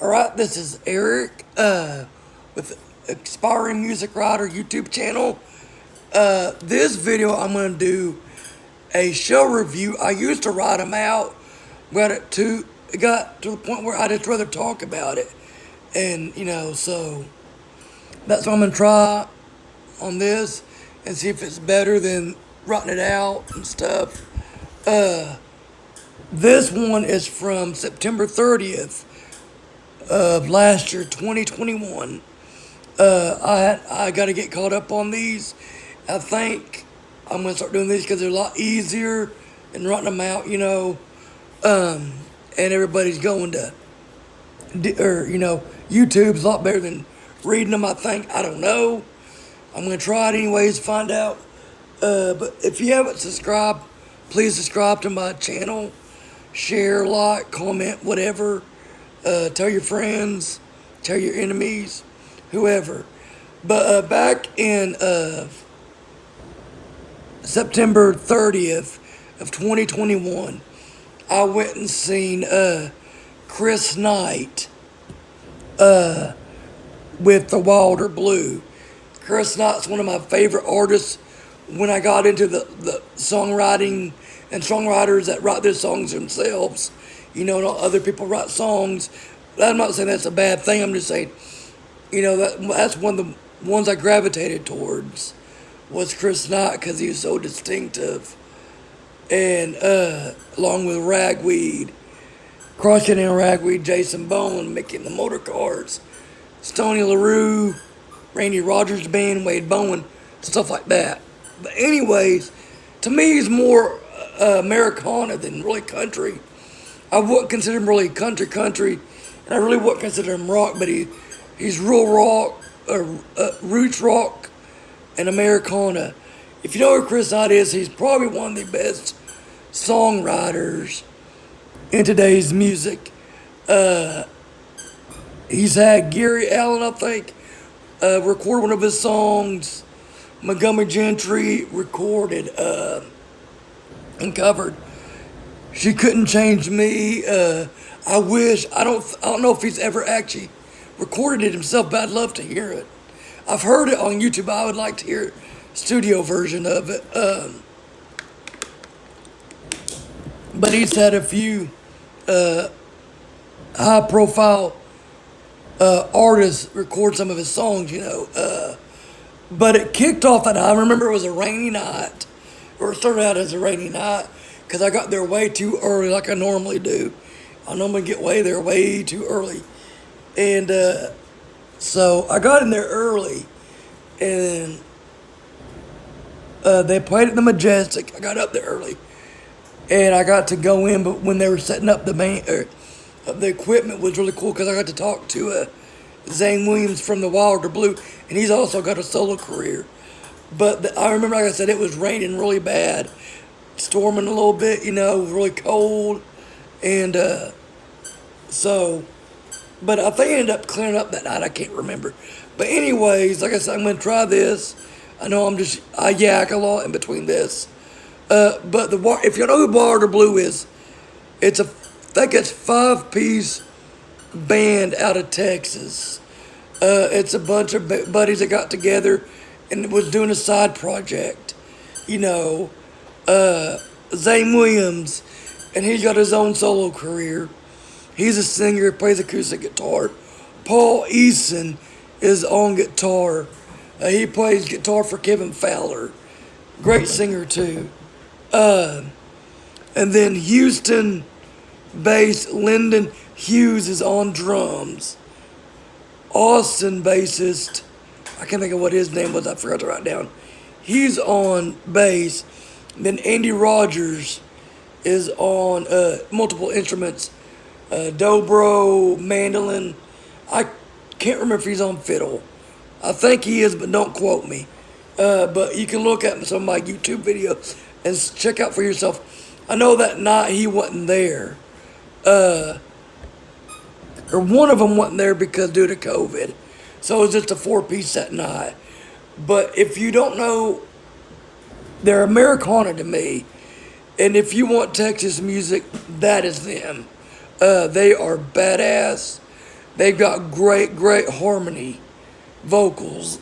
Alright, this is Eric with Aspiring Music Writer YouTube channel. This video I'm going to do a show review. I used to write them out, but it got to the point where I just rather talk about it. And, so that's what I'm going to try on this and see if it's better than writing it out and stuff. This one is from September 30th. Of last year, 2021. I got to get caught up on these. I think I'm going to start doing these because they're a lot easier than writing them out, and everybody's going to, YouTube's a lot better than reading them, I think. I don't know. I'm going to try it anyways, find out. But if you haven't subscribed, please subscribe to my channel. Share, like, comment, whatever. Tell your friends, tell your enemies, whoever. But back in September 30th of 2021, I went and seen Chris Knight with The Wilder Blue. Chris Knight's one of my favorite artists. When I got into the songwriting and songwriters that write their songs themselves, not other people write songs. I'm not saying that's a bad thing. I'm just saying, that's one of the ones I gravitated towards was Chris Knight because he was so distinctive. And along with Ragweed, Crushing in Ragweed, Jason Bone, making the motor cars, Stoney LaRue, Randy Rogers Band, Wade Bowen, stuff like that. But anyways, to me, he's more Americana than really country. I wouldn't consider him really country, and I really wouldn't consider him rock, but he's real rock, roots rock, and Americana. If you know who Chris Knight is, he's probably one of the best songwriters in today's music. He's had Gary Allen, I think, record one of his songs. Montgomery Gentry recorded and covered She Couldn't Change Me. I don't know if he's ever actually recorded it himself, but I'd love to hear it. I've heard it on YouTube. I would like to hear a studio version of it. But he's had a few high profile artists record some of his songs, But it kicked off that I remember it was a rainy night, or it started out as a rainy night, because I got there way too early like I normally do. I normally get there way too early. And so I got in there early, and they played at the Majestic. I got up there early, and I got to go in, but when they were setting up the the equipment was really cool because I got to talk to Zane Williams from The Wilder Blue, and he's also got a solo career. But I remember, like I said, it was raining really bad, storming a little bit, really cold. And but I think it ended up clearing up that night. I can't remember. But anyways, like I said, I'm going to try this. I know I yak a lot in between this. But if you know who Wilder Blue is, I think it's 5-piece band out of Texas. It's a bunch of buddies that got together and was doing a side project. Zane Williams, and he's got his own solo career. He's a singer, plays acoustic guitar. Paul Eason is on guitar. He plays guitar for Kevin Fowler. Great singer too. And then Houston bass Lyndon Hughes is on drums. Austin bassist, I can't think of what his name was, I forgot to write down. He's on bass. Then Andy Rogers is on multiple instruments. Dobro, mandolin. I can't remember if he's on fiddle. I think he is, but don't quote me. But you can look at some of my YouTube videos and check out for yourself. I know that night he wasn't there. Or one of them wasn't there because due to COVID. So it was just a 4-piece that night. But if you don't know, they're Americana to me. And if you want Texas music, that is them. They are badass. They've got great, great harmony vocals.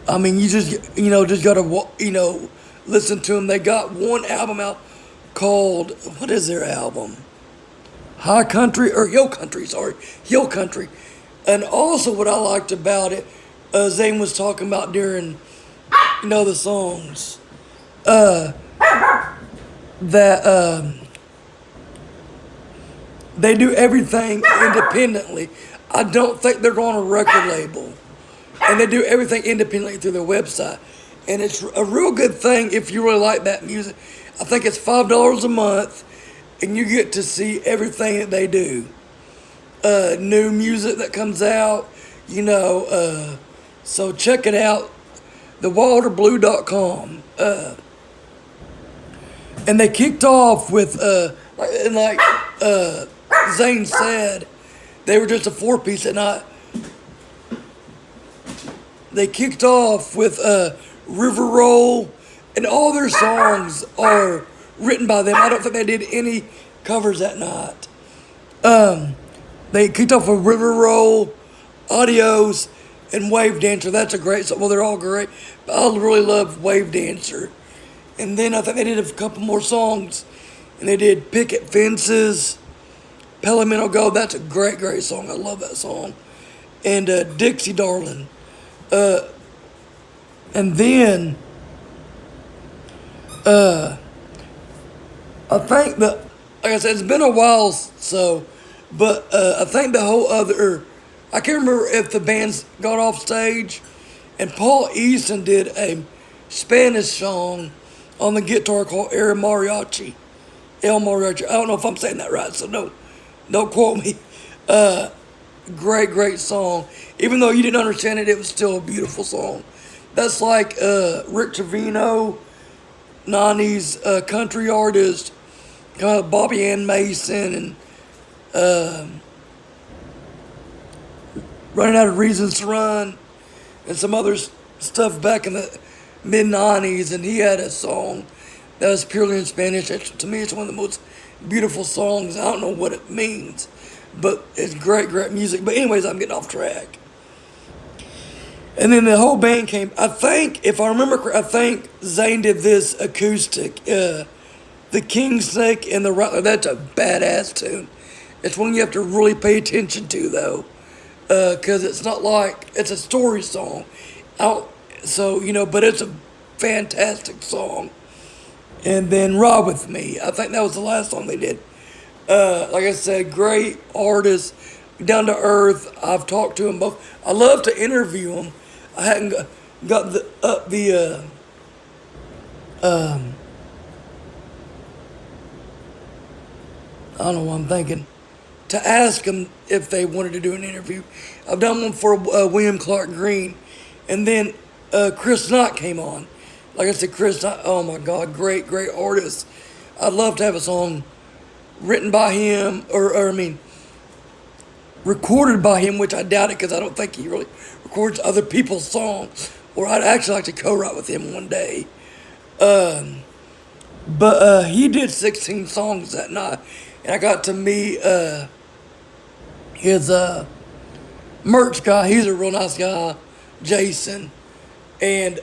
I mean, you just just gotta listen to them. They got one album out called, what is their album? High Country or Hill Country? Sorry, Hill Country. And also, what I liked about it, Zane was talking about during the songs, that they do everything independently. I don't think they're on a record label. And they do everything independently through their website. And it's a real good thing if you really like that music. I think it's $5 a month, and you get to see everything that they do. New music that comes out, so check it out, thewilderblue.com. And they kicked off with, like Zane said, they were just a four-piece, and they kicked off with River Roll, and all their songs are written by them. I don't think they did any covers that night. They kicked off with River Roll, Adios, and Wave Dancer. That's a great song. Well, they're all great, but I really love Wave Dancer. And then I think they did a couple more songs, and they did Picket Fences, Palomino Gold. That's a great, great song. I love that song. And Dixie Darling. And then I think that, like I said, it's been a while, but I think the whole other, I can't remember if the bands got off stage, and Paul Eason did a Spanish song on the guitar called El Mariachi. I don't know if I'm saying that right, so don't quote me. Great, great song. Even though you didn't understand it, it was still a beautiful song. That's like Rick Trevino, 90s country artist, Bobby Ann Mason, and Running Out of Reasons to Run, and some other stuff back in the mid-90s. And he had a song that was purely in Spanish. To me, it's one of the most beautiful songs. I don't know what it means, but it's great, great music. But anyways, I'm getting off track. And then the whole band came. I think, if I remember correctly, I think Zane did this acoustic. The King Snake and the Rattler. That's a badass tune. It's one you have to really pay attention to, though, because it's not like it's a story song. But it's a fantastic song. And then Ride With Me. I think that was the last song they did. Like I said, great artists, down to earth. I've talked to them both. I love to interview them. I hadn't got I don't know what I'm thinking, to ask them if they wanted to do an interview. I've done one for William Clark Green, and then Chris Knott came on. Like I said, Chris Knott, oh my God, great, great artist. I'd love to have a song written by him, recorded by him, which I doubt it, because I don't think he really records other people's songs. Or I'd actually like to co-write with him one day. But he did 16 songs that night, and I got to meet his merch guy. He's a real nice guy, Jason. And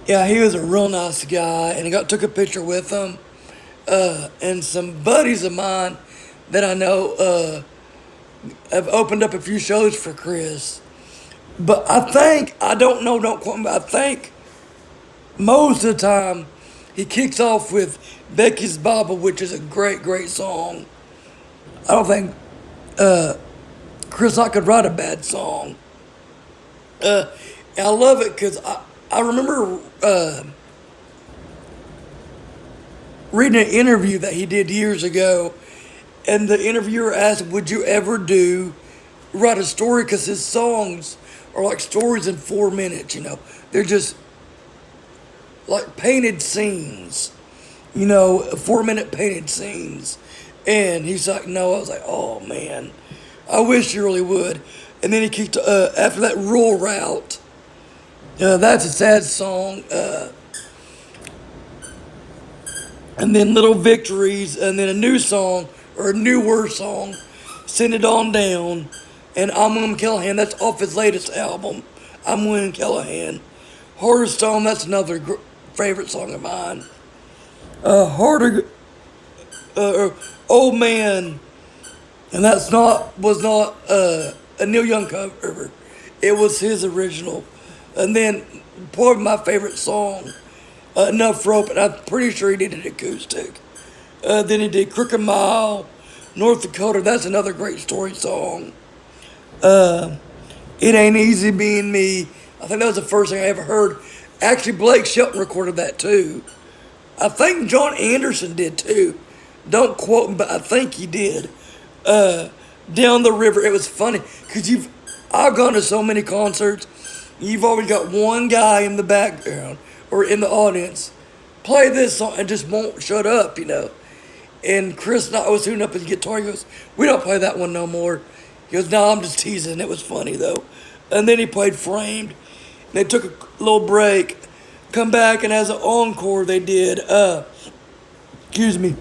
yeah, he was a real nice guy, and I took a picture with him. And some buddies of mine that I know have opened up a few shows for Chris. But I don't know, don't quote me, but I think most of the time he kicks off with Becky's Bible, which is a great, great song. I don't think Chris Knott could write a bad song. And I love it because I remember reading an interview that he did years ago, and the interviewer asked, would you ever write a story? Because his songs are like stories in 4 minutes, They're just like painted scenes, 4-minute painted scenes. And he's like, no. I was like, oh, man, I wish you really would. And then he kicked, after that, Rural Route. That's a sad song. and then Little Victories, and then a new song, or a newer song, Send It On Down, and I'm William Callahan, that's off his latest album, I'm William Callahan. Harder Stone, that's another favorite song of mine. Harder, Old Man, and was not a Neil Young cover, it was his original. And then probably my favorite song, Enough Rope, and I'm pretty sure he did it acoustic. Then he did Crooked Mile, North Dakota, that's another great story song. It Ain't Easy Being Me, I think that was the first thing I ever heard. Actually, Blake Shelton recorded that too. I think John Anderson did too. Don't quote me, but I think he did. Down the River, it was funny, because I've gone to so many concerts, you've always got one guy in the background, or in the audience, play this song and just won't shut up, And Chris and I was tuning up his guitar. He goes, "We don't play that one no more." He goes, "No, I'm just teasing." It was funny though. And then he played Framed. And they took a little break, come back, and as an encore they did, excuse me,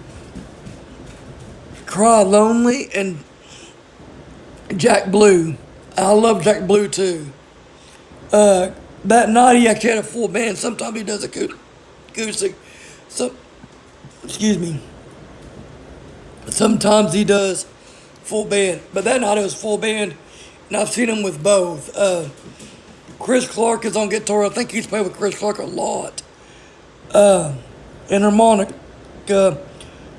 Cry Lonely and Jack Blue. I love Jack Blue too. That night he actually had a full band. Sometimes he does acoustic. So, excuse me. Sometimes he does full band, but that night it was full band, and I've seen him with both. Chris Clark is on guitar. I think he's played with Chris Clark a lot. And harmonic,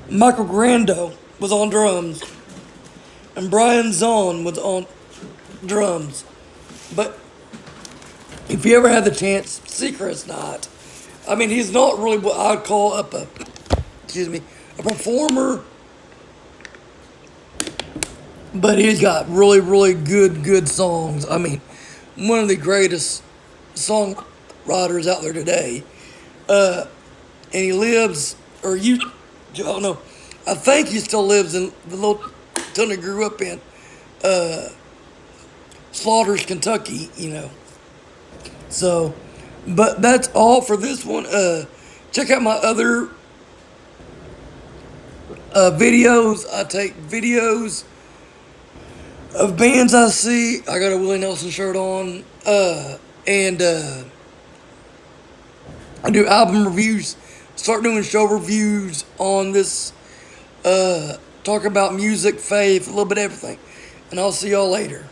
Michael Grando was on drums, and Brian Zahn was on drums. But if you ever had the chance, see Chris Knight. I mean, he's not really what I'd call a performer, but he's got really, really good songs. I mean, one of the greatest songwriters out there today. And he lives, I don't know, I think he still lives in the little town he grew up in, Slaughters, Kentucky, So, but that's all for this one. Check out my other videos. I take videos of bands I see. I got a Willie Nelson shirt on. And I do album reviews. Start doing show reviews on this. Talk about music, faith, a little bit of everything. And I'll see y'all later.